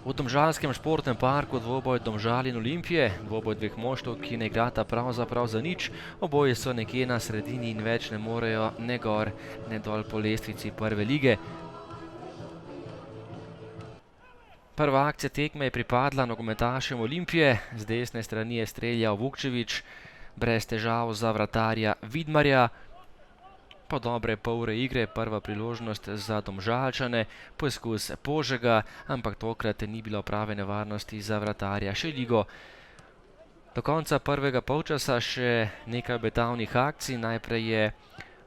V domžalskem športnem parku dvoboj Domžal in Olimpije, dvoboj dveh moštev, ki ne igrata pravzaprav za nič, oboji so nekje na sredini in več ne morejo ne gor, ne dol po lestvici prve lige. Prva akcija tekme je pripadla nogometašem Olimpije, z desne strani je streljal Vukčević, brez težav za vratarja Vidmarja. Po dobre pol ure igre prva priložnost za Domžalčane, poskus Požega, ampak tokrat ni bilo prave nevarnosti za vratarja Šeligo. Do konca prvega polčasa še nekaj obetavnih akcij. Najprej je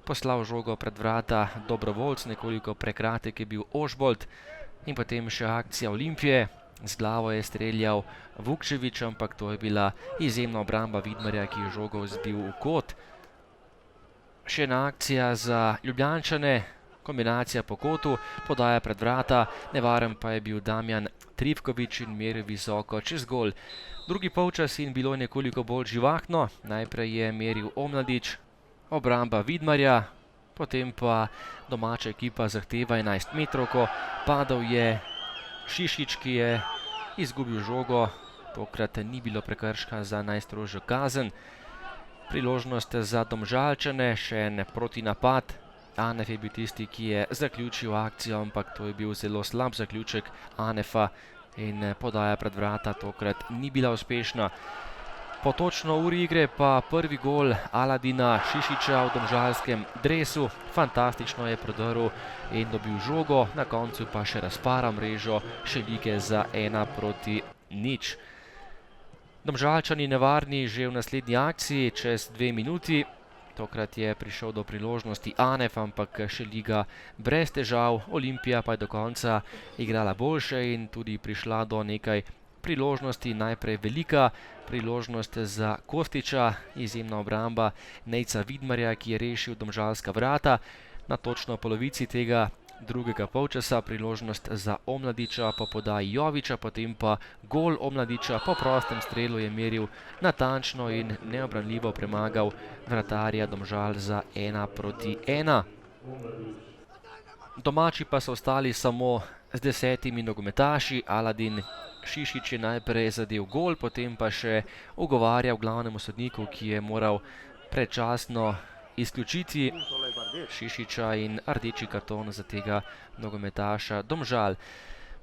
poslal žogo pred vrata Dobrovoljc, nekoliko prekratek je bil Ožbolt, in potem še akcija Olimpije. Z glavo je streljal Vukčević, ampak to je bila izjemna obramba Vidmarja, ki je žogo zbil v kot. Še ena akcija za Ljubljančane, kombinacija po kotu, podaja pred vrata, nevaren pa je bil Damjan Trifković in meril visoko čez gol. Drugi polčas in bilo je nekoliko bolj živahno, najprej je meril Omladić, obramba Vidmarja, potem pa domača ekipa zahteva 11-metrovko, padel je Šišić, ki je izgubil žogo, tokrat ni bilo prekrška za najstrožjo kazen. Priložnost za Domžalčane, še en protinapad. Anef je bil tisti, ki je zaključil akcijo, ampak to je bil zelo slab zaključek Anefa in podaja pred vrata tokrat ni bila uspešna. Po točno uri igre pa prvi gol Aladina Šišića v domžalskem dresu. Fantastično je prodrl in dobil žogo, na koncu pa še razparal mrežo Šelike za 1-0. Domžalčani nevarni že v naslednji akciji, čez 2 minuti. Tokrat je prišel do priložnosti Anef, ampak Šeliga brez težav. Olimpija pa je do konca igrala boljše in tudi prišla do nekaj priložnosti. Najprej velika priložnost za Kostića, izjemna obramba Nejca Vidmarja, ki je rešil domžalska vrata. Na točno polovici tega drugega polčasa priložnost za Omladića po podaji Jovića, potem pa gol Omladića po prostem strelu je meril natančno in neubranljivo premagal vratarja Domžal za 1-1. Domači pa so ostali samo z 10 nogometaši. Aladin Šišić je najprej zadel gol, potem pa še ugovarjal glavnemu sodniku, ki je moral predčasno izključiti Šišića in rdeči karton za tega nogometaša Domžal.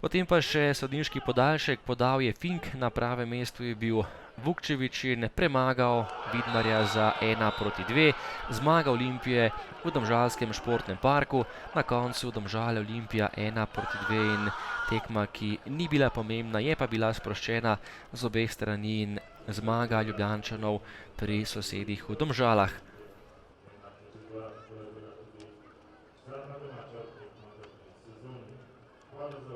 Potem pa še sodniški podaljšek, podal je fink, na pravem mestu je bil Vukčević in premagal Vidmarja za 1-2. Zmaga Olimpije v domžalskem športnem parku, na koncu Domžale Olimpija 1-2 in tekma, ki ni bila pomembna, je pa bila sproščena z obeh strani in zmaga Ljubljančanov pri sosedih v Domžalah.